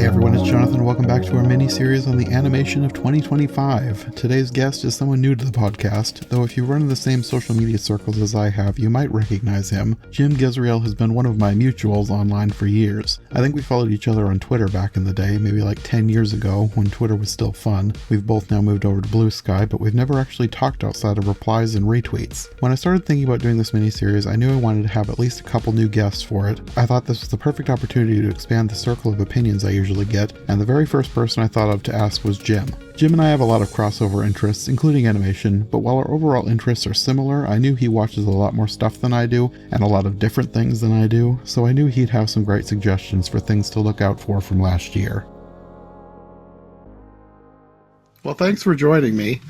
Hey everyone, it's Jonathan. Welcome back to our mini-series on the animation of 2025. Today's guest is someone new to the podcast, though if you run in the same social media circles as I have, you might recognize him. Jim Gisriel has been one of my mutuals online for years. I think we followed each other on Twitter back in the day, maybe like 10 years ago, when Twitter was still fun. We've both now moved over to Blue Sky, but we've never actually talked outside of replies and retweets. When I started thinking about doing this mini-series, I knew I wanted to have at least a couple new guests for it. I thought this was the perfect opportunity to expand the circle of opinions I usually get, and the very first person I thought of to ask was Jim. Jim and I have a lot of crossover interests, including animation, but while our overall interests are similar, I knew he watches a lot more stuff than I do, and a lot of different things than I do, so I knew he'd have some great suggestions for things to look out for from last year. Well, thanks for joining me.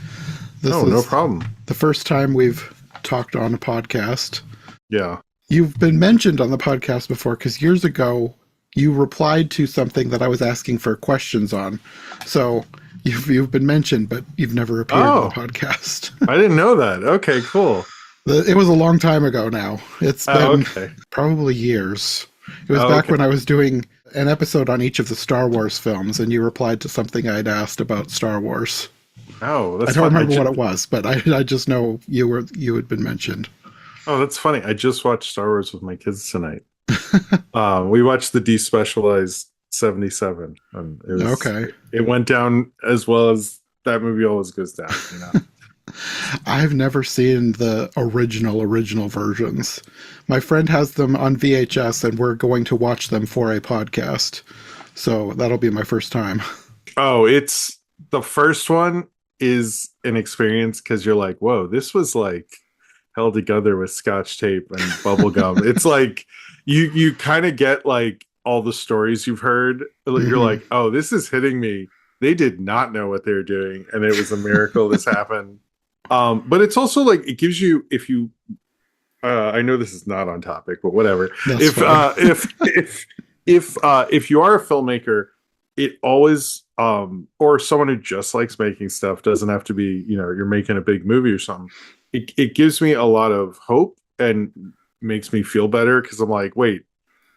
No problem. The first time we've talked on a podcast. Yeah. You've been mentioned on the podcast before, because years ago, you replied to something that I was asking for questions on. So you've been mentioned, but you've never appeared on the podcast. I didn't know that. Okay, cool. It was a long time ago now. It's been probably years. It was back when I was doing an episode on each of the Star Wars films, and you replied to something I'd asked about Star Wars. Oh, that's I don't remember what it was, but I just know you had been mentioned. Oh, that's funny. I just watched Star Wars with my kids tonight. We watched the despecialized 77, and it went down as well as that movie always goes down, you know. I've never seen the original versions. My friend has them on VHS, and we're going to watch them for a podcast, so that'll be my first time. Oh, it's the first one is an experience, because you're like, whoa, this was like held together with scotch tape and bubble gum. It's like you kind of get like all the stories you've heard. You're like, oh, this is hitting me. They did not know what they were doing, and it was a miracle this happened. But it's also like, it gives you, if you I know this is not on topic, but whatever. If you are a filmmaker, it always or someone who just likes making stuff, doesn't have to be, you know, you're making a big movie or something. It gives me a lot of hope and makes me feel better, because I'm like, wait,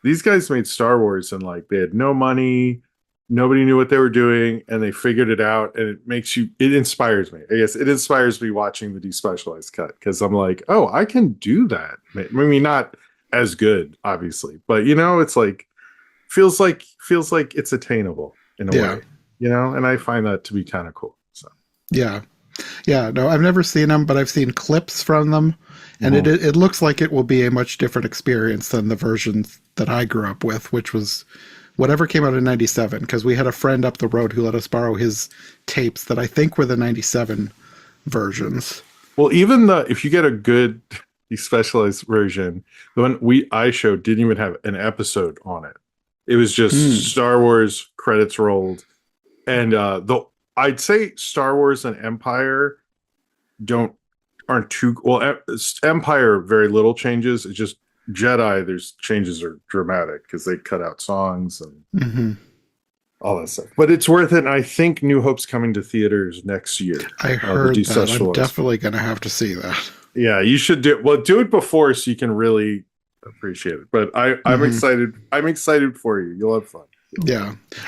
these guys made Star Wars and like they had no money, nobody knew what they were doing, and they figured it out, and it inspires me. I guess it inspires me watching the despecialized cut, because I'm like, oh, I can do that. I mean, not as good, obviously, but you know, it's like feels like it's attainable in a way, you know, and I find that to be kind of cool. So yeah, no, I've never seen them, but I've seen clips from them, and it looks like it will be a much different experience than the versions that I grew up with, which was whatever came out in 97, because we had a friend up the road who let us borrow his tapes that I think were the 97 versions. Well, even if you get a good specialized version, the one I showed didn't even have an episode on it. It was just Star Wars credits rolled, and I'd say Star Wars and Empire aren't too well. Empire, very little changes. It's just Jedi, there's changes are dramatic because they cut out songs and all that stuff. But it's worth it. And I think New Hope's coming to theaters next year. I heard that. I'm definitely going to have to see that. Yeah, you should do it before, so you can really appreciate it. But I'm excited. I'm excited for you. You'll have fun.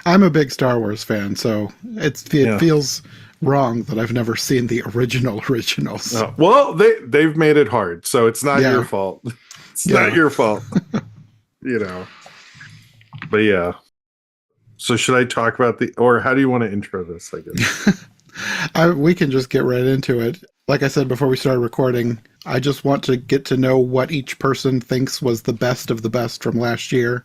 I'm a big Star Wars fan, so it feels wrong that I've never seen the originals. Well, they've made it hard, so it's not your fault. It's not your fault, you know. But yeah. So should I talk about or how do you want to intro this, I guess? We can just get right into it. Like I said before we started recording, I just want to get to know what each person thinks was the best of the best from last year.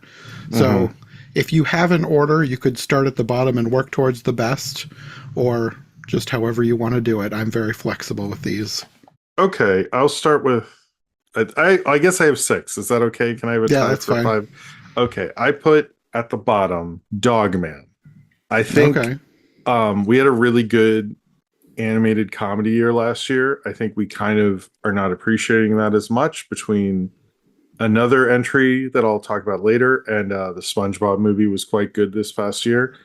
So if you have an order, you could start at the bottom and work towards the best, or just however you want to do it. I'm very flexible with these. Okay, I'll start with I guess I have 6. Is that okay? Can I have a tie for 5? Okay, I put at the bottom Dogman. I think we had a really good animated comedy year last year. I think we kind of are not appreciating that as much, between another entry that I'll talk about later, and the SpongeBob movie was quite good this past year.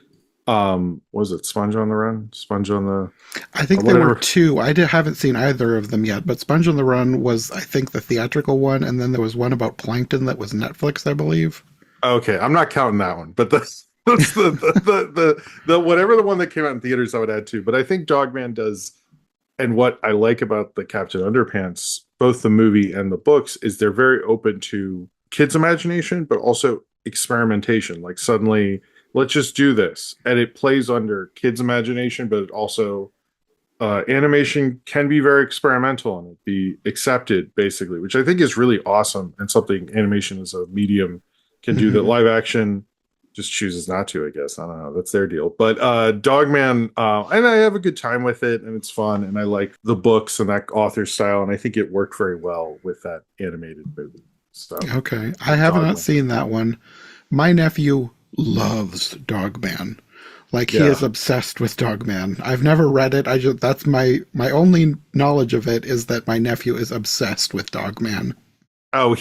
Was it Sponge on the Run? Sponge on the... I think there were 2. I haven't seen either of them yet, but Sponge on the Run was, I think, the theatrical one, and then there was one about Plankton that was Netflix, I believe. Okay, I'm not counting that one, but the That's the whatever the one that came out in theaters I would add to. But I think Dogman does, and what I like about the Captain Underpants, both the movie and the books, is they're very open to kids' imagination, but also experimentation. Like suddenly, let's just do this, and it plays under kids' imagination, but it also animation can be very experimental and be accepted, basically, which I think is really awesome and something animation as a medium can do that live action just chooses not to, I guess. I don't know. That's their deal. But Dogman, and I have a good time with it, and it's fun, and I like the books and that author style, and I think it worked very well with that animated movie. So, Okay. I have not seen that one. My nephew loves Dogman. Like, he is obsessed with Dogman. I've never read it. That's my only knowledge of it is that my nephew is obsessed with Dogman. Oh,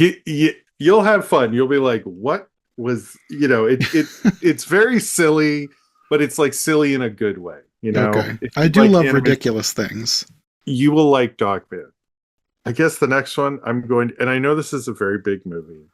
you'll have fun. You'll be like, what was, it's very silly, but it's like silly in a good way, Okay. I do love ridiculous things. You will like Dogman. I guess the next one and I know this is a very big movie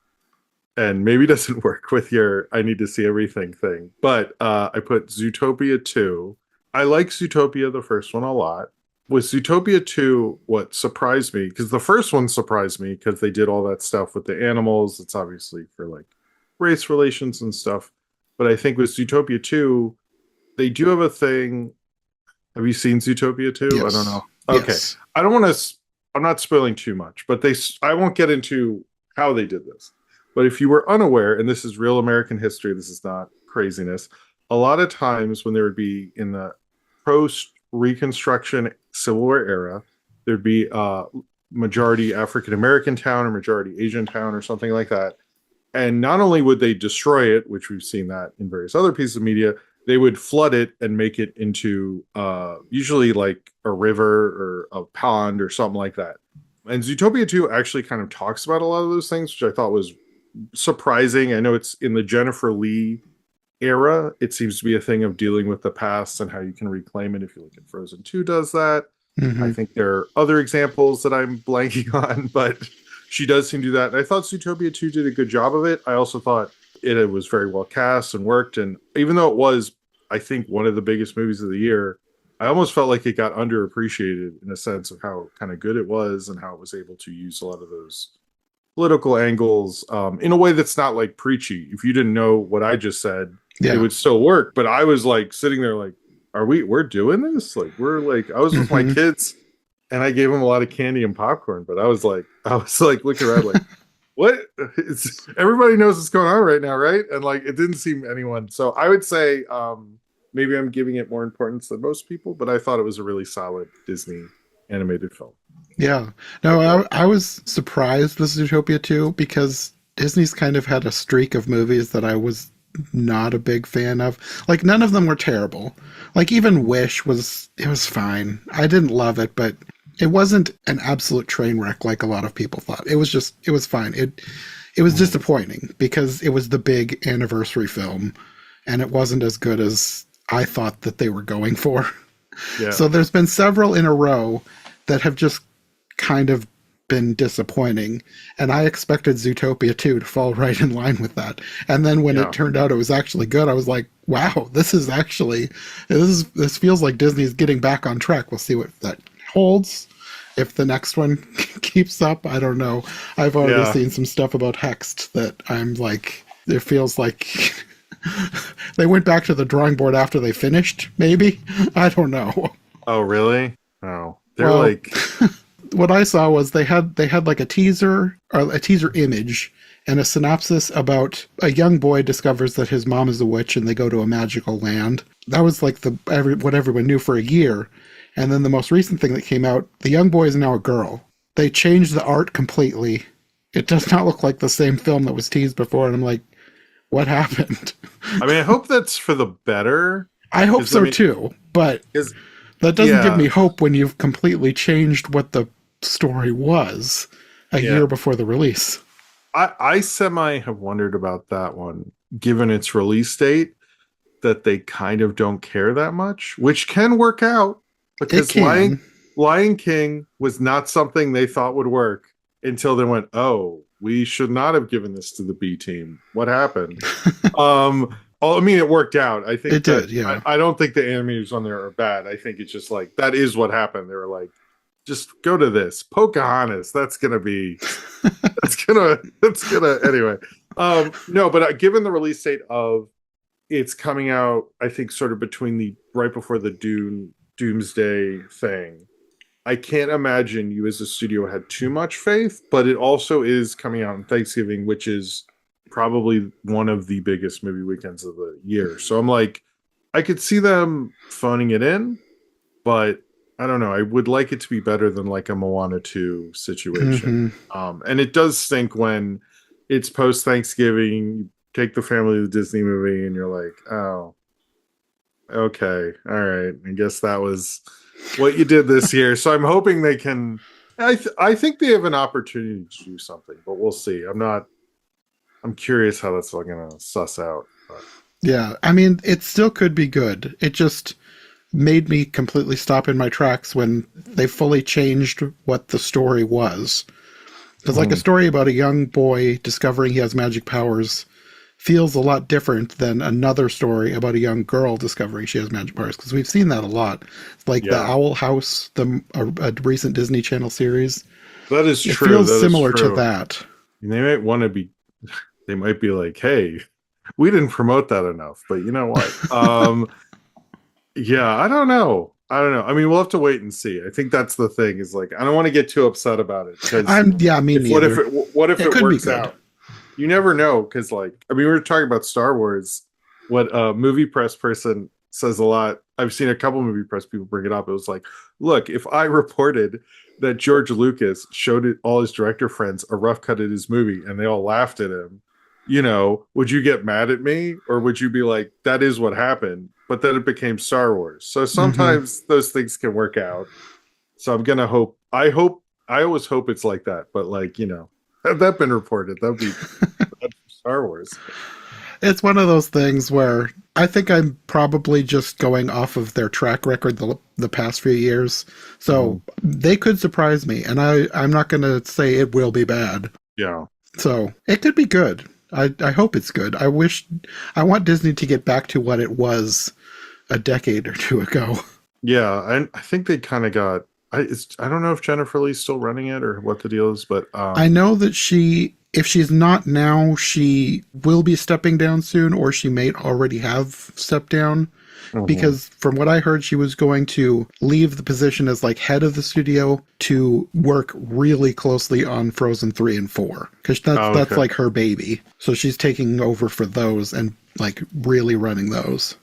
and maybe doesn't work with your I need to see everything thing, but I put Zootopia 2. I like Zootopia, the first one, a lot. With Zootopia 2, what surprised me, because the first one surprised me because they did all that stuff with the animals. It's obviously for like race relations and stuff. But I think with Zootopia 2, they do have a thing. Have you seen Zootopia 2? Yes. I don't know. Okay. Yes. I'm not spoiling too much, but I won't get into how they did this. But if you were unaware, and this is real American history, this is not craziness, a lot of times when there would be in the post-Reconstruction Civil War era, there'd be a majority African-American town or majority Asian town or something like that. And not only would they destroy it, which we've seen that in various other pieces of media, they would flood it and make it into usually like a river or a pond or something like that. And Zootopia 2 actually kind of talks about a lot of those things, which I thought was surprising. I know it's in the Jennifer Lee era. It seems to be a thing of dealing with the past and how you can reclaim it. If you look at Frozen 2 does that. I think there are other examples that I'm blanking on, but she does seem to do that. And I thought Zootopia 2 did a good job of it. I also thought it was very well cast and worked. And even though it was, I think, one of the biggest movies of the year, I almost felt like it got underappreciated in a sense of how kind of good it was and how it was able to use a lot of those political angles in a way that's not like preachy. If you didn't know what I just said, it would still work. But I was like sitting there like, we're doing this? Like, I was with my kids and I gave them a lot of candy and popcorn, but I was like looking around like, what? Everybody knows what's going on right now, right? And like, it didn't seem anyone. So I would say maybe I'm giving it more importance than most people, but I thought it was a really solid Disney animated film. Yeah. No, I was surprised with Zootopia 2 because Disney's kind of had a streak of movies that I was not a big fan of. Like, none of them were terrible. Like, even Wish was fine. I didn't love it, but it wasn't an absolute train wreck like a lot of people thought. It was fine. It was disappointing because it was the big anniversary film and it wasn't as good as I thought that they were going for. Yeah. So there's been several in a row that have just kind of been disappointing, and I expected Zootopia 2 to fall right in line with that. And then when it turned out it was actually good, I was like, wow, this feels like Disney's getting back on track. We'll see what that holds. If the next one keeps up, I don't know. I've already seen some stuff about Hexed that I'm like, it feels like they went back to the drawing board after they finished, maybe? I don't know. Oh, really? Oh. They're what I saw was they had like a teaser image and a synopsis about a young boy discovers that his mom is a witch and they go to a magical land. That was like what everyone knew for a year. And then the most recent thing that came out, the young boy is now a girl. They changed the art completely. It does not look like the same film that was teased before. And I'm like, what happened? I mean, I hope that's for the better. I hope so too, but that doesn't give me hope when you've completely changed what the story was a year before the release. I semi have wondered about that one, given its release date, that they kind of don't care that much, which can work out because Lion King was not something they thought would work until they went, oh, we should not have given this to the B team. What happened? Oh, I mean, it worked out. I think It that did, yeah. I don't think the animators on there are bad. I think it's just like that is what happened. They were like, just go to this Pocahontas. That's gonna anyway. No, but given the release date of it's coming out, I think sort of between the right before the Doomsday thing. I can't imagine you as a studio had too much faith, but it also is coming out on Thanksgiving, which is probably one of the biggest movie weekends of the year. So I'm like, I could see them phoning it in, but I don't know. I would like it to be better than like a Moana 2 situation. Mm-hmm. And it does stink when it's post Thanksgiving, you take the family to the Disney movie and you're like, oh, okay, all right. I guess that was what you did this year. So I'm hoping they can. I think they have an opportunity to do something, but we'll see. I'm curious how that's all going to suss out. But. Yeah, I mean, it still could be good. It just made me completely stop in my tracks when they fully changed what the story was. Because, like, a story about a young boy discovering he has magic powers feels a lot different than another story about a young girl discovering she has magic powers. Because we've seen that a lot. Like the Owl House, a recent Disney Channel series. That is true. It feels that similar is true. to that. And they might want to be. They might be like, "Hey, we didn't promote that enough," but you know what? Yeah, I don't know. I mean, we'll have to wait and see. I think that's the thing. Is like, I don't want to get too upset about it because me neither. What if it works out? You never know because, like, I mean, we were talking about Star Wars. What a movie press person says a lot. I've seen a couple movie press people bring it up. It was like, look, if I reported that George Lucas showed all his director friends a rough cut of his movie and they all laughed at him, would you get mad at me or would you be like, that is what happened? But then it became Star Wars. So sometimes those things can work out. So I'm gonna hope. I always hope it's like that. But like, had that been reported, that'd be Star Wars. It's one of those things where I think I'm probably just going off of their track record the past few years. So they could surprise me, and I'm not going to say it will be bad. Yeah. So it could be good. I hope it's good. I want Disney to get back to what it was a decade or two ago. Yeah, I think they kind of got. I don't know if Jennifer Lee's still running it or what the deal is, but I know that if she's not now, she will be stepping down soon, or she may already have stepped down. Because from what I heard, she was going to leave the position as like head of the studio to work really closely on Frozen 3 and 4. Because that's like her baby. So she's taking over for those and like really running those.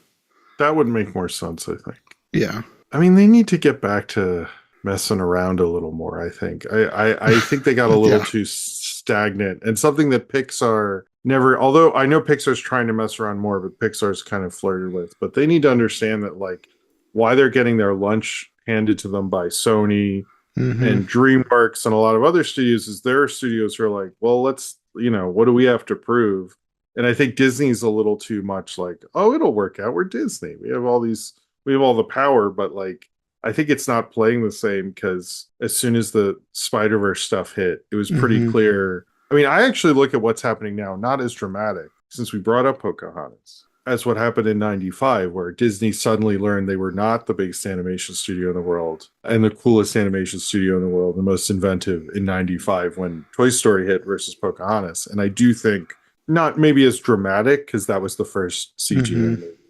That would make more sense, I think. Yeah. I mean, they need to get back to messing around a little more, I think. I think they got a little too stagnant. And something that Pixar never, although I know Pixar's trying to mess around more, but Pixar's kind of flirted with. But they need to understand that, like, why they're getting their lunch handed to them by Sony and DreamWorks and a lot of other studios is their studios who are like, well, let's, what do we have to prove? And I think Disney's a little too much like, oh, it'll work out. We're Disney. We have all the power, but like, I think it's not playing the same because as soon as the Spider-Verse stuff hit, it was pretty clear. I mean, I actually look at what's happening now, not as dramatic, since we brought up Pocahontas, as what happened in 95, where Disney suddenly learned they were not the biggest animation studio in the world and the coolest animation studio in the world, the most inventive in 95 when Toy Story hit versus Pocahontas. And I do think not maybe as dramatic because that was the first CG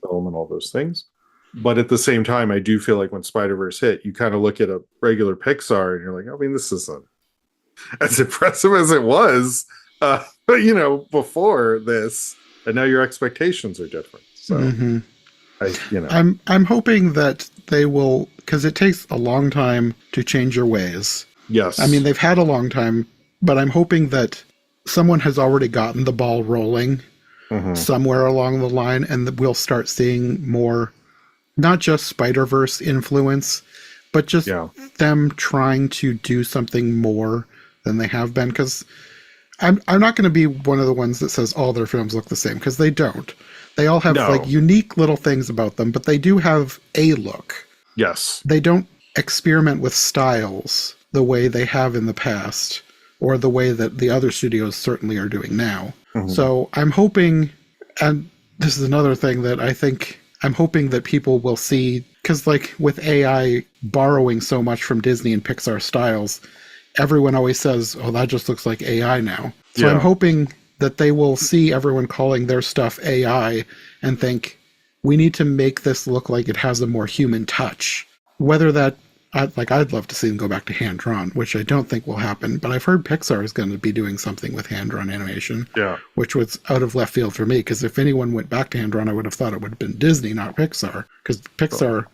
film and all those things. But at the same time, I do feel like when Spider-Verse hit, you kind of look at a regular Pixar and you're like, I mean, this isn't as impressive as it was, before this. And now your expectations are different. So, I'm hoping that they will, because it takes a long time to change your ways. Yes. I mean, they've had a long time, but I'm hoping that someone has already gotten the ball rolling somewhere along the line, and that we'll start seeing more. Not just Spider-Verse influence, but just them trying to do something more than they have been. Because I'm not going to be one of the ones that says all their films look the same, because they don't. They all have like unique little things about them, but they do have a look. Yes. They don't experiment with styles the way they have in the past, or the way that the other studios certainly are doing now. So I'm hoping, and this is another thing that I think I'm hoping that people will see, because like with AI borrowing so much from Disney and Pixar styles, everyone always says, oh, that just looks like AI now. So I'm Yeah. hoping that they will see everyone calling their stuff AI and think, we need to make this look like it has a more human touch. Whether that, I'd love to see them go back to hand-drawn, which I don't think will happen, but I've heard Pixar is going to be doing something with hand-drawn animation, Yeah. which was out of left field for me, because if anyone went back to hand-drawn, I would have thought it would have been Disney, not Pixar, because Pixar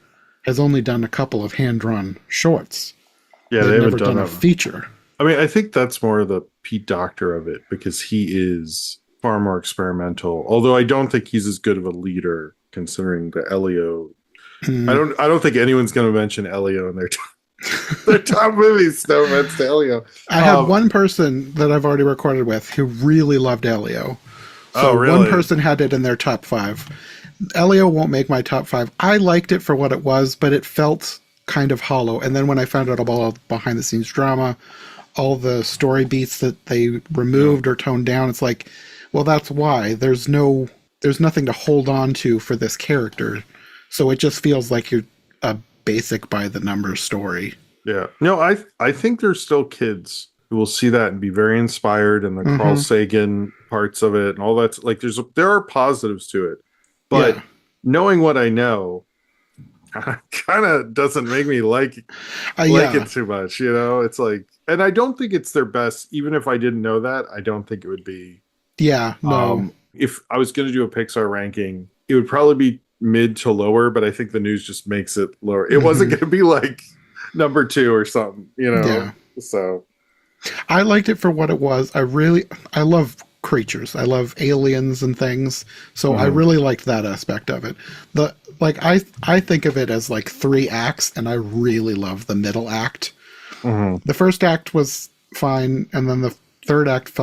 has only done a couple of hand-drawn shorts. Yeah, They've they never haven't done done a that. feature. I mean, I think that's more the Pete Docter of it because he is far more experimental. Although I don't think he's as good of a leader considering the Elio. I don't think anyone's going to mention Elio in their their top movies. No offense to Elio. I had one person that I've already recorded with who really loved Elio. So Oh, really? one person had it in their top 5. Elio won't make my top 5. I liked it for what it was, but it felt kind of hollow. And then when I found out about all the behind the scenes drama, all the story beats that they removed or toned down, it's like, well, that's why. There's nothing to hold on to for this character. So it just feels like you're a basic by the numbers story. Yeah. No, I think there's still kids who will see that and be very inspired, and the Carl Sagan parts of it and all that. Like there are positives to it. But knowing what I know kind of doesn't make me like it too much, you know? It's like, and I don't think it's their best. Even if I didn't know that, I don't think it would be. Yeah, no. If I was going to do a Pixar ranking, it would probably be mid to lower, but I think the news just makes it lower. It wasn't going to be like number 2 or something, you know? Yeah. So I liked it for what it was. I love creatures. I love aliens and things. So I really liked that aspect of it. I think of it as like 3 acts, and I really love the middle act. The first act was fine, and then the third act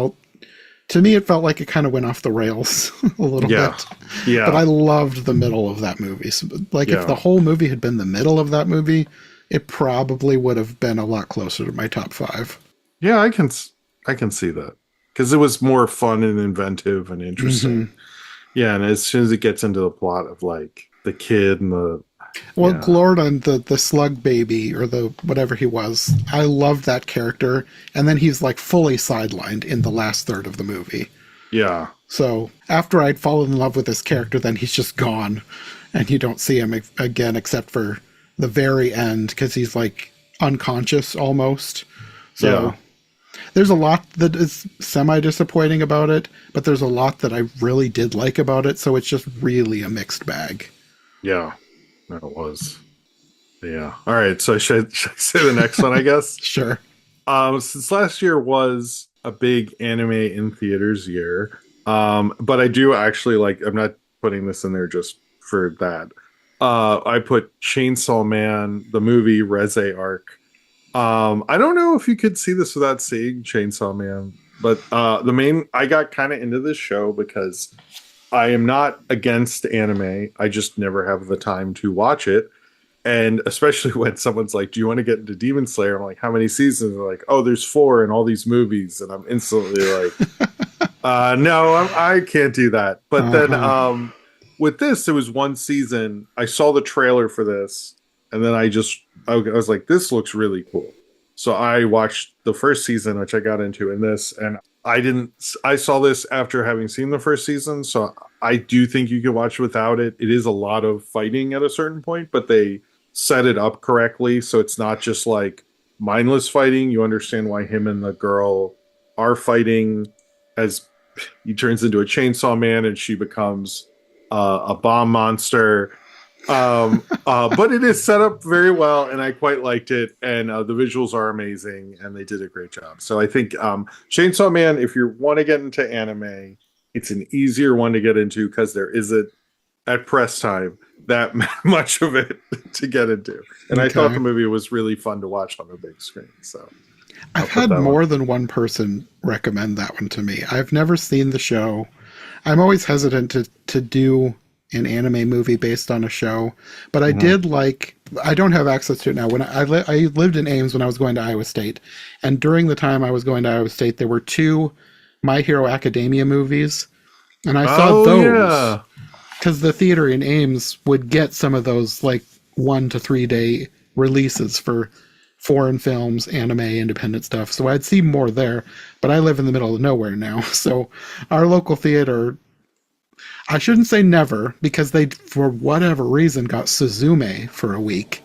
to me, it felt like it kind of went off the rails a little bit. Yeah. But I loved the middle of that movie. So, if the whole movie had been the middle of that movie, it probably would have been a lot closer to my top 5. Yeah, I can see that. Because it was more fun and inventive and interesting. Yeah, and as soon as it gets into the plot of like the kid and the Glorden, the slug baby or the whatever he was, I loved that character, and then he's like fully sidelined in the last third of the movie. Yeah. So after I'd fallen in love with this character, then he's just gone, and you don't see him again except for the very end because he's like unconscious almost. So there's a lot that is semi-disappointing about it, but there's a lot that I really did like about it, so it's just really a mixed bag. Yeah, that was. Yeah. All right, so should I say the next one, I guess? Sure. Since last year was a big anime in theaters year, but I do actually I'm not putting this in there just for that. I put Chainsaw Man, the movie Reze Arc. I don't know if you could see this without seeing Chainsaw Man, but I got kind of into this show because I am not against anime. I just never have the time to watch it. And especially when someone's like, do you want to get into Demon Slayer? I'm like, how many seasons? They're like, oh, there's 4 in all these movies. And I'm instantly like, no, I can't do that. But then with this, it was 1 season. I saw the trailer for this. And then I was like, this looks really cool. So I watched the first season, which I got into in this. And I saw this after having seen the first season. So I do think you can watch without it. It is a lot of fighting at a certain point, but they set it up correctly. So it's not just like mindless fighting. You understand why him and the girl are fighting as he turns into a chainsaw man and she becomes a bomb monster. But it is set up very well, and I quite liked it. And the visuals are amazing, and they did a great job. So I think Chainsaw Man, if you want to get into anime, it's an easier one to get into because there isn't at press time that much of it to get into. And I thought the movie was really fun to watch on the big screen. So I've had more than one person recommend that one to me. I've never seen the show. I'm always hesitant to do an anime movie based on a show, but I did I don't have access to it now. When I lived in Ames when I was going to Iowa State, and during the time I was going to Iowa State, there were 2 My Hero Academia movies, and I saw those. Yeah. because the theater in Ames would get some of those like 1 to 3 day releases for foreign films, anime, independent stuff. So I'd see more there. But I live in the middle of nowhere now, so our local theater. I shouldn't say never, because they, for whatever reason, got Suzume for a week.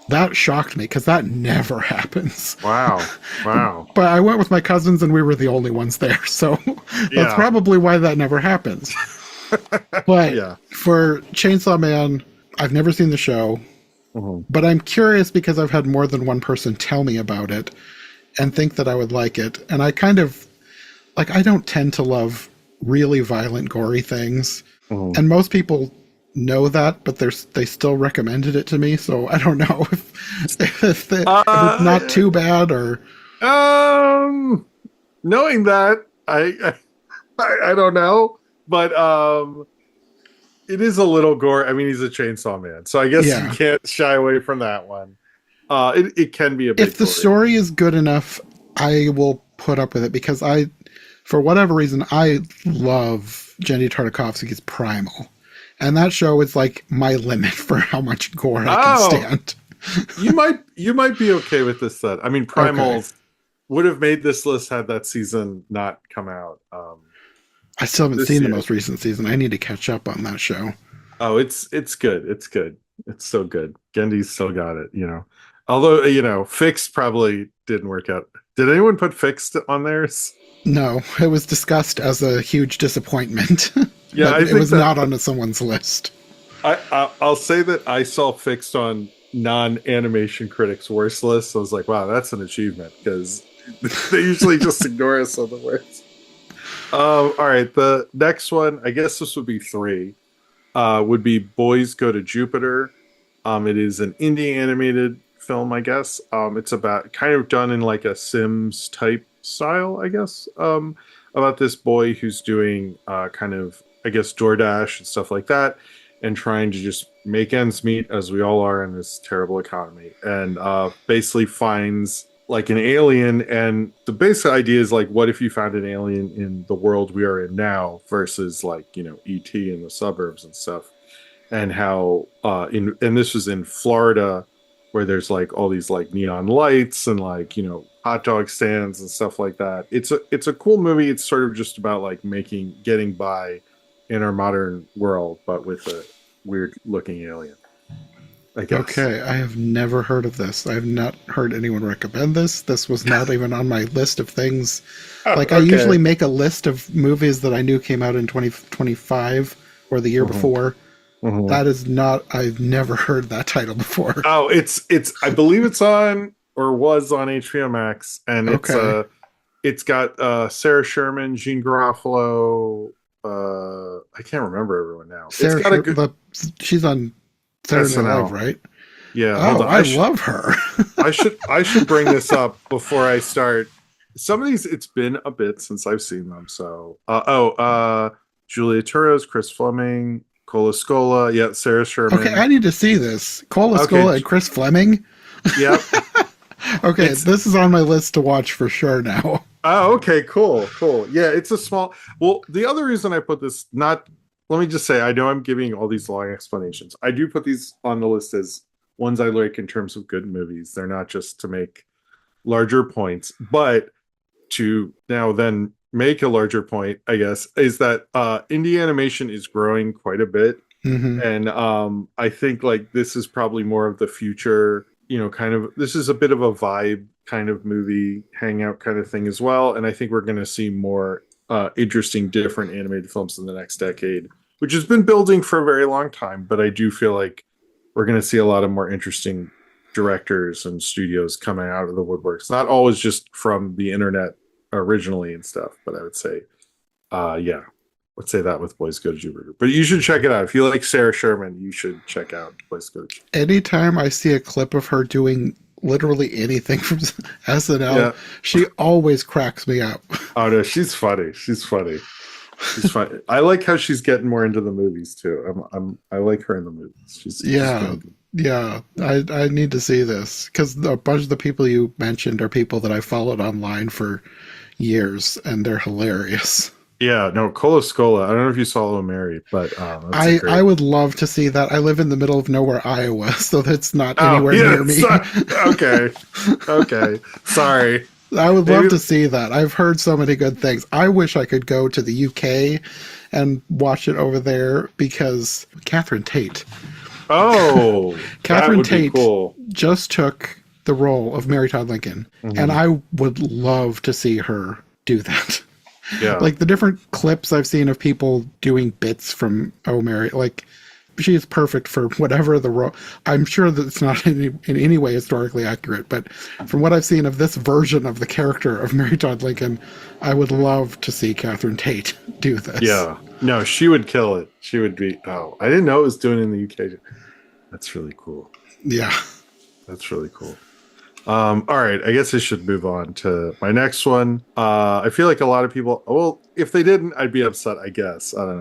That shocked me, because that never happens. Wow. Wow. But I went with my cousins, and we were the only ones there, so that's Yeah. probably why that never happens. But Yeah. for Chainsaw Man, I've never seen the show, but I'm curious because I've had more than one person tell me about it and think that I would like it. And I kind of, like, I don't tend to love really violent, gory things. And most people know that, but they still recommended it to me, so I don't know if it's not too bad or... Knowing that, I don't know, but it is a little gore. I mean, he's a chainsaw man, so I guess you can't shy away from that one. It can be a bit if the gory. story is good enough, I will put up with it, because for whatever reason, I love Jenny Tartakovsky's Primal, and that show is like my limit for how much gore I can stand. you might be okay with this then. I mean, Primal would have made this list had that season not come out. I still haven't seen the most recent season. I need to catch up on that show. Oh, it's good. It's good. It's so good. Gendy's still got it, you know. Although, you know, Fixed probably didn't work out. Did anyone put Fixed on theirs? No, it was discussed as a huge disappointment. Yeah, it was not on someone's list. I'll say that I saw Fixed on non-animation critics' worst list. So I was like, wow, that's an achievement, because they usually just ignore us on the worst. All right, the next one, I guess this would be 3, would be Boys Go to Jupiter. It is an indie animated film, I guess. It's about kind of done in like a Sims type style, I guess, about this boy who's doing kind of, I guess, DoorDash and stuff like that, and trying to just make ends meet, as we all are in this terrible economy, and basically finds like an alien. And the basic idea is like, what if you found an alien in the world we are in now versus like, you know, ET in the suburbs and stuff, and how and this was in Florida, where there's like all these like neon lights and like, you know, hot dog stands and stuff like that. It's a cool movie. It's sort of just about like getting by in our modern world, but with a weird looking alien, I guess. Okay, I have never heard of this. I have not heard anyone recommend this. This was not even on my list of things. Like, I usually make a list of movies that I knew came out in 2025 or the year before. That is not, I've never heard that title before. Oh, it's I believe it's on, or was on, HBO Max, and it's got Sarah Sherman, Jean Garofalo, I can't remember everyone now. Sarah, it's got a good, she's on Saturday Night SNL. Live, right? Yeah. Oh, I love her. I should bring this up before I start. Some of these, it's been a bit since I've seen them. So, Julia Turos, Chris Fleming, Cola Scola, yeah, Sarah Sherman. Okay, I need to see this. Cola Scola and Chris Fleming. Yep. Okay, this is on my list to watch for sure now. Oh, okay, cool. Yeah, it's a small. Well, the other reason I put this, let me just say, I know I'm giving all these long explanations. I do put these on the list as ones I like in terms of good movies. They're not just to make larger points, but to now then make a larger point, I guess, is that indie animation is growing quite a bit. And I think like this is probably more of the future, you know, kind of, this is a bit of a vibe kind of movie, hangout kind of thing as well. And I think we're going to see more interesting, different animated films in the next decade, which has been building for a very long time. But I do feel like we're going to see a lot of more interesting directors and studios coming out of the woodworks, not always just from the internet originally and stuff, but I would say, let's say that with Boys Go to Jupiter. But you should check it out. If you like Sarah Sherman, you should check out Boys Go to Jupiter. Anytime I see a clip of her doing literally anything from SNL, she always cracks me up. Oh no, she's funny. I like how she's getting more into the movies too. I like her in the movies. She's I need to see this, because a bunch of the people you mentioned are people that I followed online for years, and they're hilarious. Yeah, no, Cola Scola. I don't know if you saw Little Mary, but that's a I great. would love to see that. I live in the middle of nowhere, Iowa, so that's not Oh, anywhere yeah. near me. Okay. Okay. Sorry. I would love Maybe. to see that. I've heard so many good things. I wish I could go to the UK and watch it over there because Catherine Tate. Oh, that Catherine would be Tate cool. just took the role of Mary Todd Lincoln, and Hmm. I would love to see her do that. Yeah. Like the different clips I've seen of people doing bits from Oh Mary, like she is perfect for whatever the role. I'm sure that it's not in any way historically accurate, but from what I've seen of this version of the character of Mary Todd Lincoln, I would love to see Catherine Tate do this. Yeah. No, she would kill it. She would be. Oh, I didn't know it was doing it in the UK. That's really cool. Yeah. That's really cool. All right, I guess I should move on to my next one. I feel like a lot of people, well, if they didn't, I'd be upset, I guess. I don't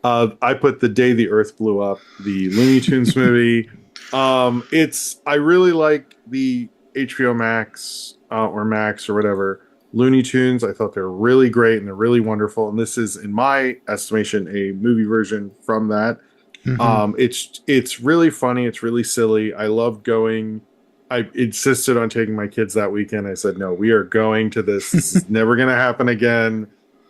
know. I put The Day the Earth Blew Up, the Looney Tunes movie. I really like the HBO Max or Max or whatever Looney Tunes. I thought they're really great and they're really wonderful. And this is, in my estimation, a movie version from that. Hmm. It's really funny. It's really silly. I love going. I insisted on taking my kids that weekend. I said, no, we are going to this. This is never going to happen again.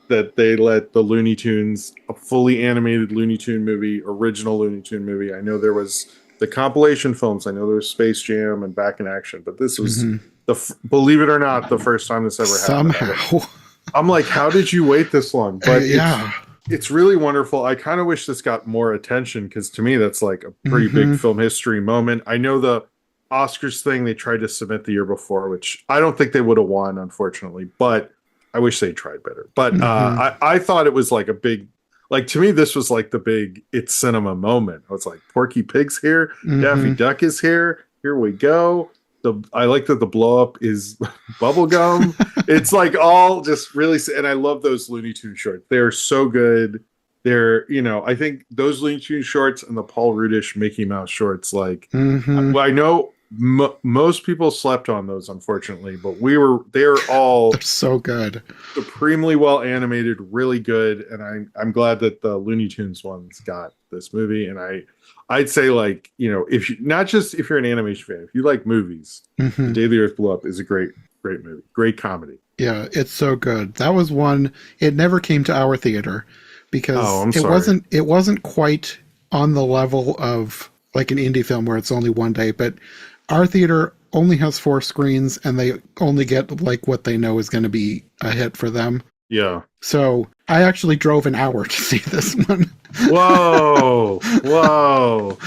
That they let the Looney Tunes, a fully animated Looney Tune movie, original Looney Tune movie. I know there was the compilation films. I know there was Space Jam and Back in Action, but this was Hmm. believe it or not, the first time this ever happened. Somehow. I'm like, how did you wait this long? But Yeah. it's really wonderful. I kind of wish this got more attention because to me that's like a pretty big Hmm. film history moment. I know the Oscars thing they tried to submit the year before, which I don't think they would have won, unfortunately. But I wish they tried better. But Hmm. I thought it was like a big, like to me this was like the big it's cinema moment. I was like Porky Pig's here, Daffy Hmm. Duck is here. Here we go. I like that the blow up is bubblegum. It's like all just really, and I love those Looney Tunes shorts. They're so good. I think those Looney Tunes shorts and the Paul Rudish Mickey Mouse shorts, like, Hmm. well, I know most people slept on those, unfortunately, but they're They're all so good. supremely well animated, really good. And I'm glad that the Looney Tunes ones got this movie. And I'd say like, if you, not just if you're an animation fan, if you like movies, The Hmm. Day the Earth Blew Up is a great movie, great comedy. Yeah, it's so good. That was one. It never came to our theater Oh, because I'm it sorry. wasn't quite on the level of like an indie film where it's only one day. But our theater only has four screens, and they only get like what they know is going to be a hit for them. Yeah. So I actually drove an hour to see this one. Whoa. Whoa.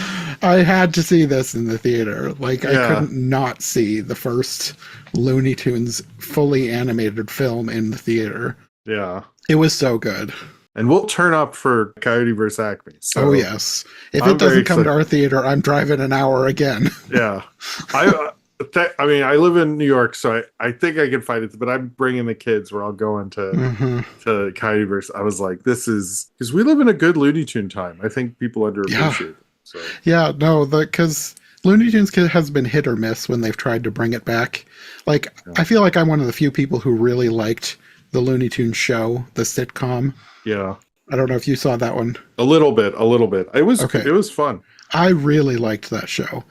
I had to see this in the theater. Like I Yeah. couldn't not see the first Looney Tunes fully animated film in the theater. Yeah. It was so good. And we'll turn up for Coyote vs. Acme. Oh So yes. If it I'm very doesn't come to excited. our theater, I'm driving an hour again. Yeah. I mean, I live in New York, so I think I can fight it, but I'm bringing the kids. We're all going Hmm. to Coyote vs. I was like, this is because we live in a good Looney Tune time. I think people Yeah. underappreciate it. So Yeah, no, because Looney Tunes has been hit or miss when they've tried to bring it back. Like, yeah. I feel like I'm one of the few people who really liked the Looney Tunes show, the sitcom. Yeah. I don't know if you saw that one. A little bit, a little bit. Okay. It was fun. I really liked that show.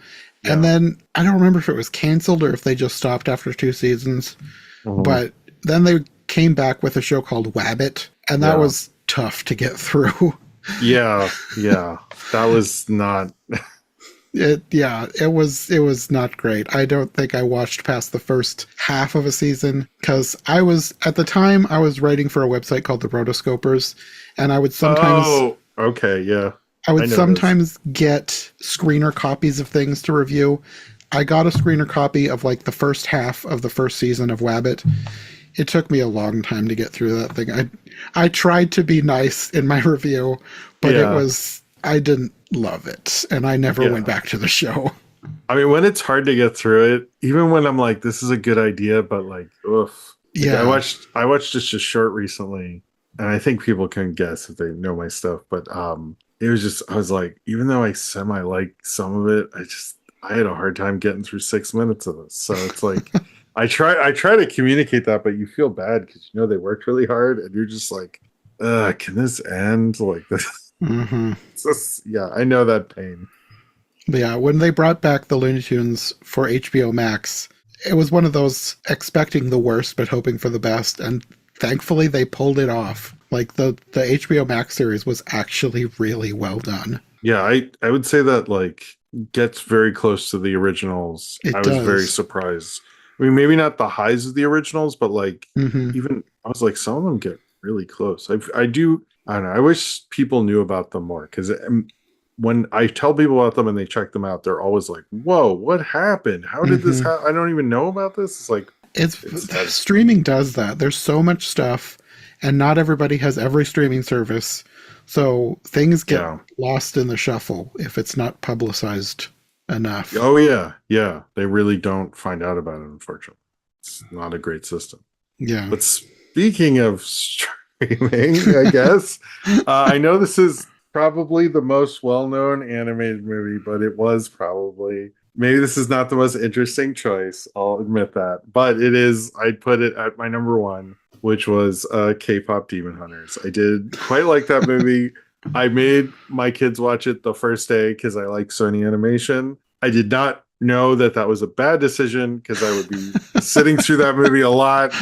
And Yeah. then I don't remember if it was canceled or if they just stopped after two seasons, Mhm. but then they came back with a show called Wabbit, and that Yeah. was tough to get through. Yeah. Yeah. That was not. It was not great. I don't think I watched past the first half of a season because I was at the time I was writing for a website called the Rotoscopers, and Oh, okay. Yeah. I I would know those. sometimes get screener copies of things to review. I got a screener copy of like the first half of the first season of Wabbit. It took me a long time to get through that thing. I tried to be nice in my review, but Yeah. I didn't love it, and I never went Yeah. back to the show. I mean, when it's hard to get through it, even when I'm like, this is a good idea, but like, oof. Like Yeah. I watched just a short recently, and I think people can guess if they know my stuff, but it was just I was like, even though I semi like some of it, I had a hard time getting through 6 minutes of this. So it's like I try to communicate that, but you feel bad because they worked really hard and you're just like, can this end like this? Hmm. It's just, yeah, I know that pain. But yeah, when they brought back the Looney Tunes for HBO Max, it was one of those expecting the worst but hoping for the best, and thankfully they pulled it off. Like the HBO Max series was actually really well done. Yeah, I would say that like gets very close to the originals. It I was very does. surprised. I mean, maybe not the highs of the originals, but like Hmm. even I was like some of them get really close. I do. I don't know. I wish people knew about them more because when I tell people about them and they check them out, they're always like, "Whoa, what happened? How did this Hmm. happen? I don't even know about this." It's like It's it's devastating. streaming does that. There's so much stuff, and not everybody has every streaming service, so things get Yeah. lost in the shuffle if it's not publicized enough. Oh yeah, yeah. They really don't find out about it, unfortunately. It's not a great system. Yeah. But speaking of streaming, I guess I know this is probably the most well-known animated movie, but it was probably maybe this is not the most interesting choice. I'll admit that, but it is. I'd put it at my number one, which was K-pop Demon Hunters. I did quite like that movie. I made my kids watch it the first day because I like Sony Animation. I did not know that that was a bad decision because I would be sitting through that movie a lot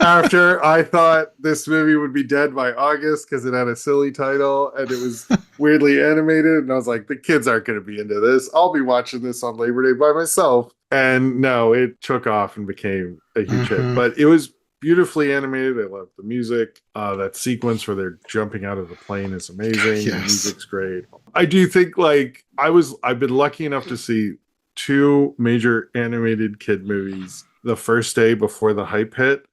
after I thought this movie would be dead by August because it had a silly title and it was weirdly animated. And I was like, the kids aren't going to be into this. I'll be watching this on Labor Day by myself. And no, it took off and became a huge hit. Uh-huh. But it was beautifully animated. I love the music. That sequence where they're jumping out of the plane is amazing. The Yes. music's great. I do think like I've been lucky enough to see two major animated kid movies the first day before the hype hit,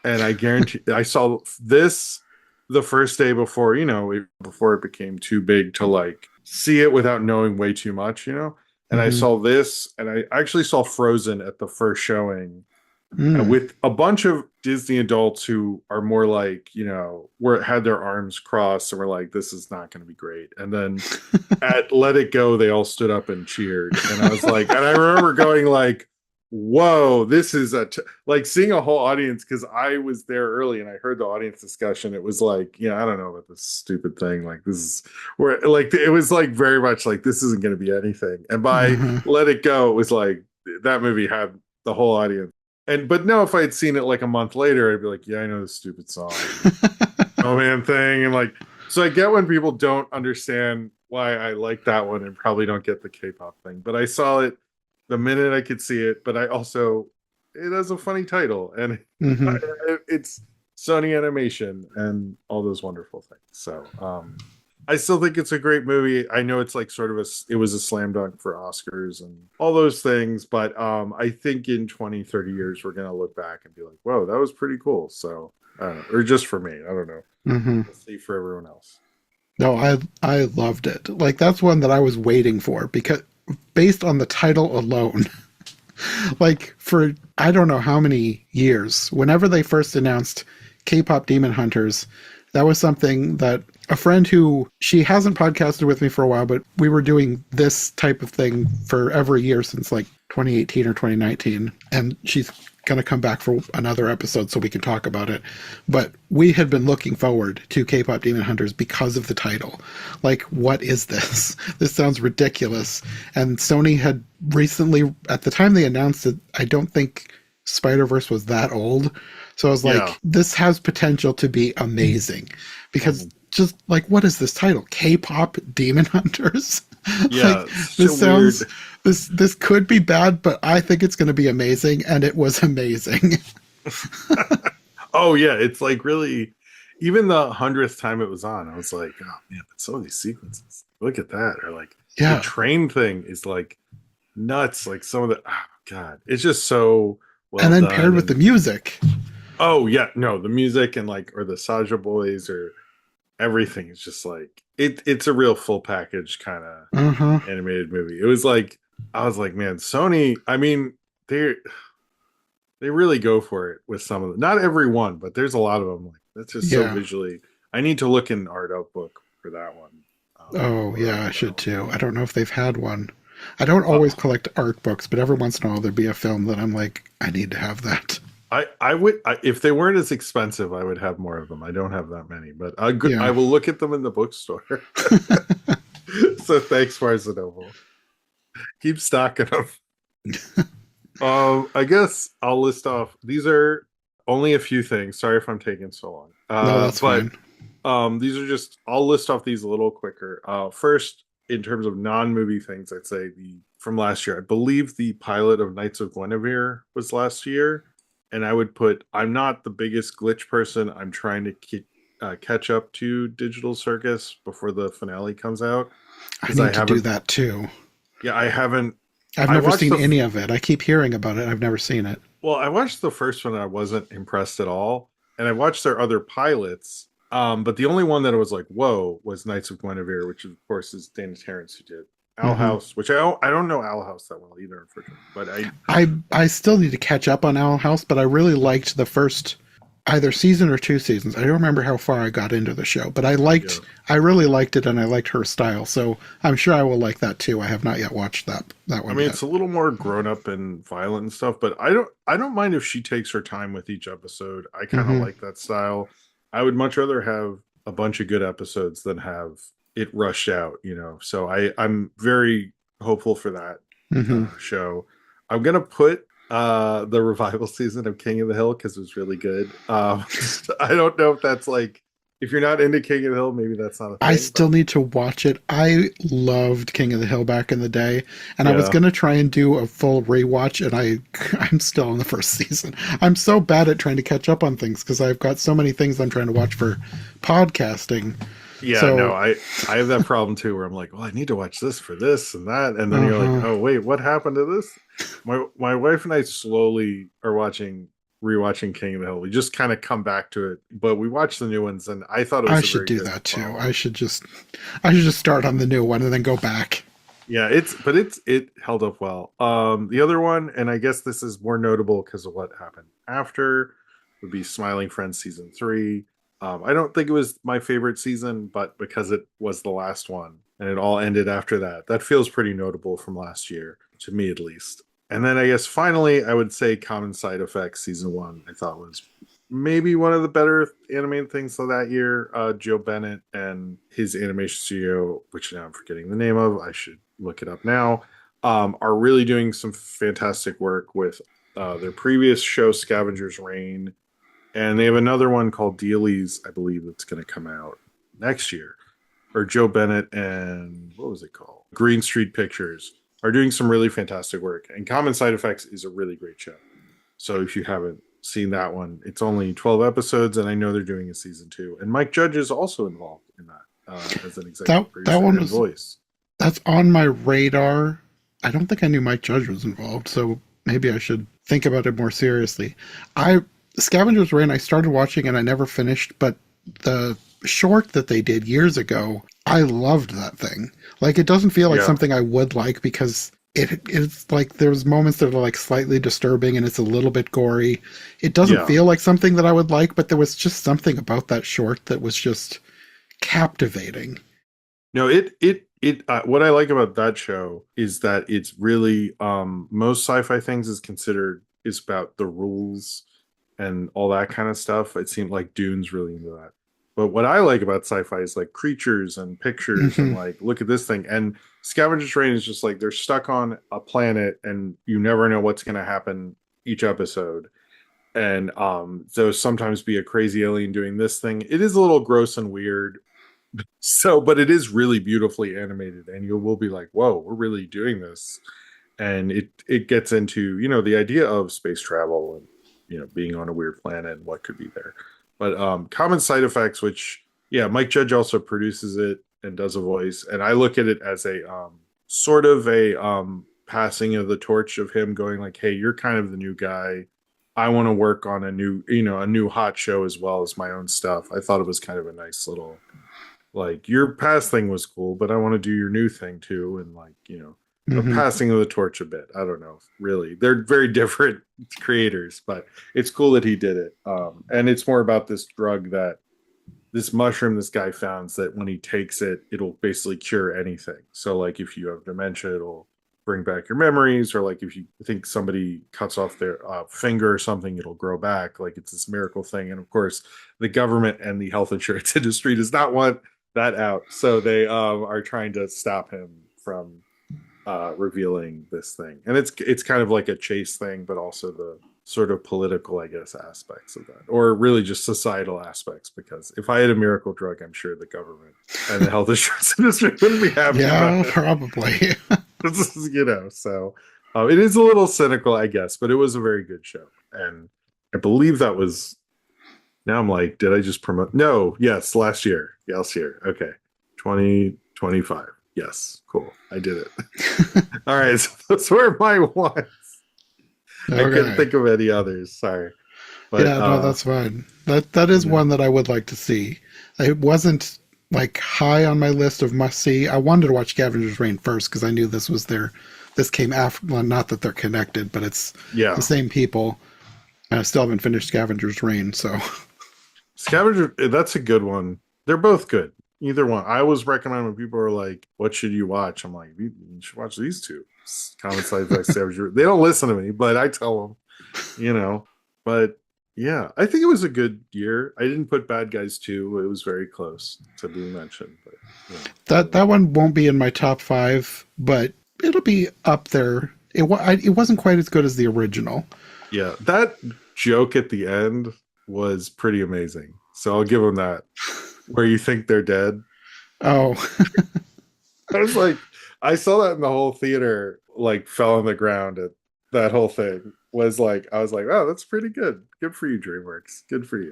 and I guarantee I saw this the first day before, before it became too big to like see it without knowing way too much. And I Hmm. saw this, and I actually saw Frozen at the first showing Mm. with a bunch of Disney adults who are more like, were had their arms crossed and were like, this is not going to be great. And then at Let It Go, they all stood up and cheered. And I was like, and I remember going like, whoa, this is like seeing a whole audience because I was there early and I heard the audience discussion. It was like, I don't know about this stupid thing. Like this is where like it was like very much like this isn't going to be anything. And by Uh-huh. Let It Go, it was like that movie had the whole audience. But no, if I had seen it like a month later, I'd be like, yeah, I know this stupid song and oh man thing. And like, so I get when people don't understand why I like that one and probably don't get the K-pop thing. But I saw it the minute I could see it. But I also, it has a funny title and Hmm. it's Sony Animation and all those wonderful things. So I still think it's a great movie. I know it's like sort of it was a slam dunk for Oscars and all those things, but I think in 20, 30 years, we're going to look back and be like, whoa, that was pretty cool. So, or just for me, I don't know. Hmm. We'll see for everyone else. No, I loved it. Like that's one that I was waiting for because based on the title alone, like for I don't know how many years, whenever they first announced K-pop Demon Hunters, that was something that a friend who she hasn't podcasted with me for a while, but we were doing this type of thing for every year since like 2018 or 2019, and she's going to come back for another episode so we can talk about it. But we had been looking forward to K-pop Demon Hunters because of the title. Like, what is this? This sounds ridiculous. And Sony had recently, at the time they announced it, I don't think Spider-Verse was that old. So I was Yeah. like, this has potential to be amazing. Because just like, what is this title? K-pop Demon Hunters? Like, Yeah. It's such a this weird. sounds this could be bad, but I think it's going to be amazing, and it was amazing. Oh, yeah. It's like really, even the 100th time it was on, I was like, oh, man, but some of these sequences, look at that. Or like the Yeah, train thing is like nuts. Like some of the, oh, God, it's just so and well then done. paired with the And music. oh, yeah. No, the music and like, or the Saja Boys or everything is just like, it's a real full package kind of Uh-huh. animated movie. It was like, I was like, man, Sony, I mean, they really go for it with some of them. Not every one, but there's a lot of them. Like that's just so Yeah. visually. I need to look in Art Outbook for that one. Oh, Or yeah, Art I should Barrel. too. I don't know if they've had one. I don't always Oh, collect art books, but every once in a while there'd be a film that I'm like, I need to have that. I would if they weren't as expensive, I would have more of them. I don't have that many, but I Yeah. will look at them in the bookstore. So thanks, Barnes and Noble. Keep stocking them. I guess I'll list off. These are only a few things. Sorry if I'm taking so long. No, that's But fine. these are just. I'll list off these a little quicker. First, in terms of non-movie things, I'd say the from last year. I believe the pilot of Knights of Guinevere was last year, and I would put. I'm not the biggest glitch person. I'm trying to catch up to Digital Circus before the finale comes out I because I need to do haven't. that too. Yeah, I haven't. I've I never watched seen the any of it. I keep hearing about it. I've never seen it. Well, I watched the first one and I wasn't impressed at all. And I watched their other pilots. But the only one that I was like, whoa, was Knights of Guinevere, which of course is Dana Terrence who did. Owl Hmm. House, which I don't know Owl House that well either, unfortunately. But I still need to catch up on Owl House, but I really liked the first either season or two seasons. I don't remember how far I got into the show, but yeah. I really liked it, and I liked her style. So I'm sure I will like that too. I have not yet watched that I one mean yet. it's a little more grown up and violent and stuff, but I don't mind if she takes her time with each episode. I kind of Hmm. like that style. I would much rather have a bunch of good episodes than have it rushed out. So I'm very hopeful for that Hmm. show. I'm gonna put the revival season of King of the Hill because it was really good. I don't know if that's like if you're not into King of the Hill, maybe that's not a I thing, still but need to watch it. I loved King of the Hill back in the day, and I was yeah. gonna try and do a full rewatch, and I'm still in the first season. I'm so bad at trying to catch up on things because I've got so many things I'm trying to watch for podcasting. Yeah, no, So, I have that problem too where I'm like, well, I need to watch this for this and that, and then you're like, uh-huh. oh wait, what happened to this? My wife and I slowly are rewatching King of the Hill. We just kind of come back to it, but we watched the new ones, and I thought it I was a should very do good that too. follow. I should just start on the new one and then go back. Yeah, it held up well. The other one, and I guess this is more notable because of what happened after, would be Smiling Friends season 3. I don't think it was my favorite season, but because it was the last one and it all ended after that, that feels pretty notable from last year to me at least. And then I guess finally, I would say Common Side Effects season 1. I thought was maybe one of the better animated things of that year. Joe Bennett and his animation studio, which now I'm forgetting the name of, I should look it up now, are really doing some fantastic work with their previous show, Scavenger's Reign. And they have another one called Dealies, I believe, that's going to come out next year. Or Joe Bennett and what was it called? Green Street Pictures are doing some really fantastic work. And Common Side Effects is a really great show. So if you haven't seen that one, it's only 12 episodes, and I know they're doing a season 2. And Mike Judge is also involved in that as an executive That producer one and was voice. that's on my radar. I don't think I knew Mike Judge was involved, so maybe I should think about it more seriously. I Scavenger's Reign I started watching and I never finished, but the short that they did years ago, I loved that thing. Like it doesn't feel like Yeah, something I would like because it's like there's moments that are like slightly disturbing and it's a little bit gory. It doesn't yeah. feel like something that I would like, but there was just something about that short that was just captivating. No, it. What I like about that show is that it's really most sci-fi things is considered is about the rules and all that kind of stuff. It seemed like Dune's really into that. But what I like about sci-fi is like creatures and pictures and Hmm. like look at this thing. And Scavenger's Reign is just like they're stuck on a planet and you never know what's going to happen each episode. And so sometimes be a crazy alien doing this thing. It is a little gross and weird, so, but it is really beautifully animated, and you will be like, "Whoa, we're really doing this." And it gets into the idea of space travel and being on a weird planet and what could be there. But Common Side Effects, which yeah, Mike Judge also produces it and does a voice, and I look at it as a sort of a passing of the torch of him going like, "Hey, you're kind of the new guy. I want to work on a new hot show as well as my own stuff." I thought it was kind of a nice little like your past thing was cool, but I want to do your new thing too. And like, a Hmm. passing of the torch a bit. I don't know. Really, they're very different creators, but it's cool that he did it. And it's more about this drug that this mushroom this guy found that when he takes it, it'll basically cure anything. So like if you have dementia, it'll bring back your memories, or like if you think somebody cuts off their finger or something, it'll grow back. Like it's this miracle thing. And of course, the government and the health insurance industry does not want that out, so they are trying to stop him from revealing this thing. And it's kind of like a chase thing, but also the sort of political, I guess, aspects of that, or really just societal aspects. Because if I had a miracle drug, I'm sure the government and the health insurance industry wouldn't be happy Yeah, about it. probably. This is, so it is a little cynical, I guess, but it was a very good show. And I believe that was, now I'm like, did I just promote? No, yes, last year. Yes, year. Okay. 2025. Yes, cool. I did it. All right, so those were my ones. I couldn't Okay. think of any others. Sorry, but Yeah, no, that's fine. That is yeah, one that I would like to see. It wasn't like high on my list of must see. I wanted to watch Scavenger's Reign first because I knew this was their. This came after. Well, not that they're connected, but it's the yeah. same people. And I still haven't finished Scavenger's Reign, so Scavenger, that's a good one. They're both good. Either one. I always recommend when people are like, "What should you watch?" I'm like, "You should watch these two." Common Science like Scavenger. They don't listen to me, but I tell them, you know. But yeah, I think it was a good year. I didn't put Bad Guys 2. It was very close to being mentioned, but that one won't be in my top five, but it'll be up there. It wasn't quite as good as the original. yeah, that joke at the end was pretty amazing. So I'll give them that. Where you think they're dead. Oh, I was like, I saw that in the whole theater, like fell on the ground. And that whole thing was like, I was like, oh, that's pretty good. Good for you, DreamWorks. Good for you.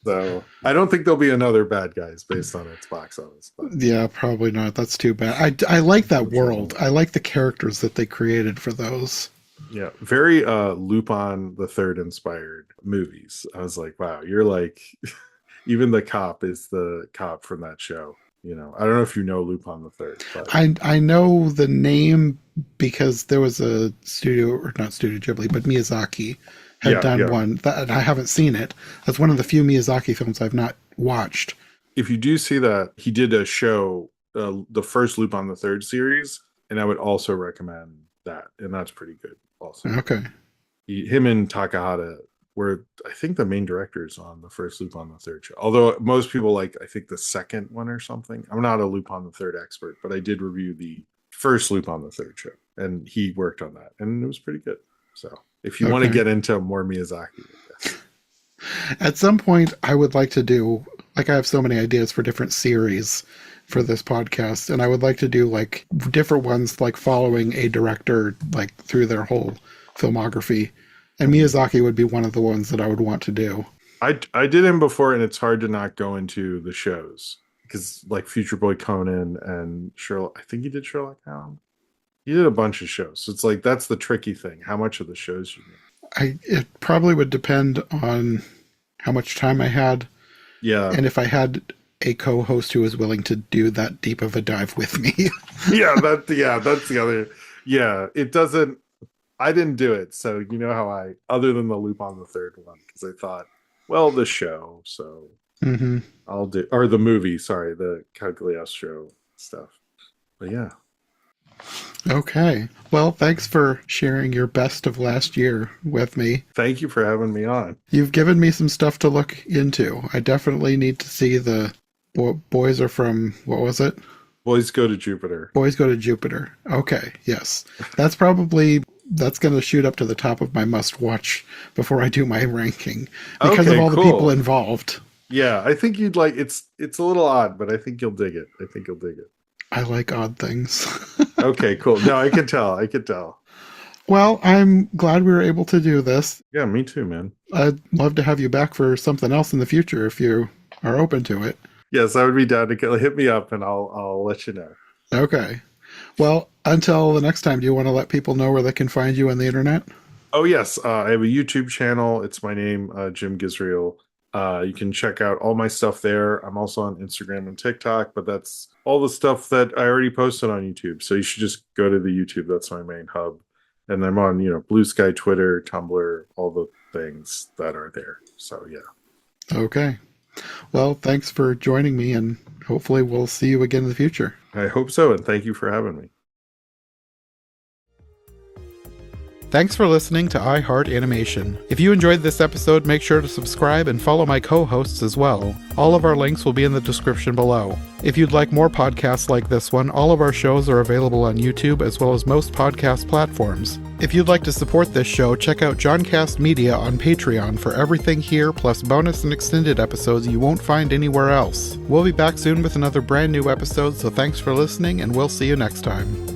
So I don't think there'll be another Bad Guys based on its box office, but yeah, probably not. That's too bad. I like that world. unfortunately, I like the characters that they created for those. yeah, very Lupin the Third inspired movies. I was like, wow, you're like, even the cop is the cop from that show. I don't know if you know Lupin the Third, but I know the name because there was a studio, or not Studio Ghibli, but Miyazaki had yeah, done yeah. one that I haven't seen it. That's one of the few Miyazaki films I've not watched. If you do see that, he did a show, the first Lupin the Third series, and I would also recommend that, and that's pretty good. Also, Okay. him and Takahata were, I think, the main directors on the first Lupin the Third show. Although most people like, I think, the second one or something. I'm not a Lupin the Third expert, but I did review the first Lupin the Third show, and he worked on that, and it was pretty good. So if you want to Okay. get into more Miyazaki, I guess. At some point, I would like to do, like, I have so many ideas for different series for this podcast, and I would like to do, like, different ones, like, following a director, like, through their whole filmography. And Miyazaki would be one of the ones that I would want to do. I did him before, and it's hard to not go into the shows because like Future Boy Conan and Sherlock. I think he did Sherlock Holmes. He did a bunch of shows. So it's like that's the tricky thing. How much of the shows you need? It probably would depend on how much time I had, Yeah, and if I had a co-host who was willing to do that deep of a dive with me. that's the other. Yeah, it doesn't. I didn't do it, so you know how I. Other than the Lupin the Third one, because I thought, well, the show, so Hmm. I'll do, or the movie. Sorry, the Cagliostro stuff. But yeah. Okay. Well, thanks for sharing your best of last year with me. Thank you for having me on. You've given me some stuff to look into. I definitely need to see the boys are from, what was it? Boys Go to Jupiter. Boys Go to Jupiter. Okay, yes. That's going to shoot up to the top of my must watch before I do my ranking because of Okay, all the people cool. involved. Yeah, I think you'd like it's a little odd, but I think you'll dig it. I think you'll dig it. I like odd things. Okay, cool. No, I can tell. I can tell. Well, I'm glad we were able to do this. Yeah, me too, man. I'd love to have you back for something else in the future if you are open to it. Yes, I would be down to hit me up and I'll let you know. Okay. Well, until the next time, do you want to let people know where they can find you on the internet? Oh yes, I have a YouTube channel. It's my name, Jim Gisriel. You can check out all my stuff there. I'm also on Instagram and TikTok, but that's all the stuff that I already posted on YouTube. So you should just go to the YouTube. That's my main hub. And I'm on, Blue Sky, Twitter, Tumblr, all the things that are there. So yeah. Okay. Well, thanks for joining me, and hopefully we'll see you again in the future. I hope so, and thank you for having me. Thanks for listening to iHeart Animation. If you enjoyed this episode, make sure to subscribe and follow my co-hosts as well. All of our links will be in the description below. If you'd like more podcasts like this one, all of our shows are available on YouTube as well as most podcast platforms. If you'd like to support this show, check out Johncast Media on Patreon for everything here, plus bonus and extended episodes you won't find anywhere else. We'll be back soon with another brand new episode, so thanks for listening, and we'll see you next time.